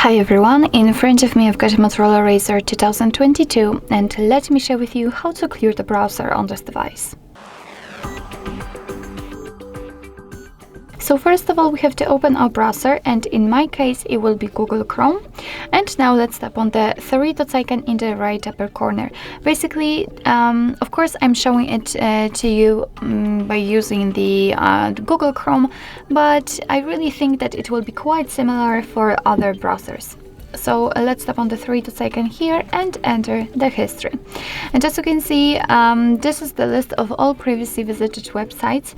Hi everyone, in front of me I've got a Motorola Razr 2022 and let me share with you how to clear the browser on this device. So first of all we have to open our browser, and in my case it will be Google Chrome. And now let's tap on the three dots icon in the right upper corner. Basically, of course I'm showing it to you by using the Google Chrome, but I really think that it will be quite similar for other browsers. So let's tap on the three dots icon here and enter the history. And as you can see, this is the list of all previously visited websites.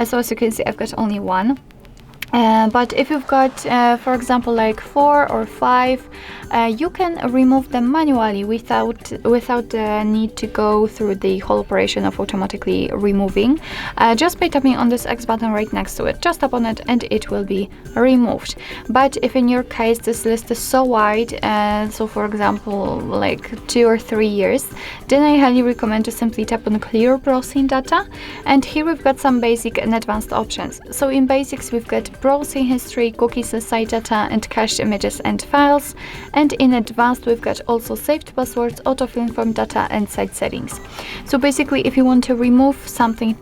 So as you can see, I've got only one. But if you've got, for example, like 4 or 5, you can remove them manually without the need to go through the whole operation of automatically removing. Just by tapping on this X button right next to it, just tap on it and it will be removed. But if in your case this list is so wide, so for example like 2 or 3 years, then I highly recommend to simply tap on clear browsing data. And here we've got some basic and advanced options. So in basics we've got browsing history, cookies, site data, and cached images and files. And in advanced we've got also saved passwords, autofill from data, and site settings. So basically if you want to remove something,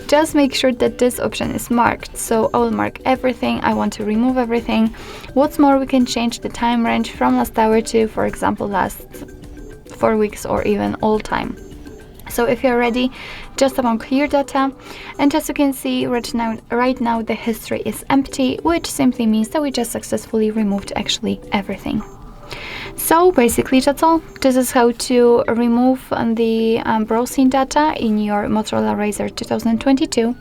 just make sure that this option is marked. So I will mark everything. I want to remove everything. What's more, we can change the time range from last hour to, for example, last 4 weeks or even all time. So if you're ready, just tap on clear data, and as you can see right now the history is empty, which simply means that we just successfully removed actually everything. So basically that's all. This is how to remove the browsing data in your Motorola Razr 2022.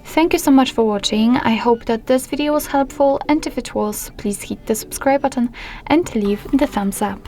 Thank you so much for watching. I hope that this video was helpful, and if it was, please hit the subscribe button and leave the thumbs up.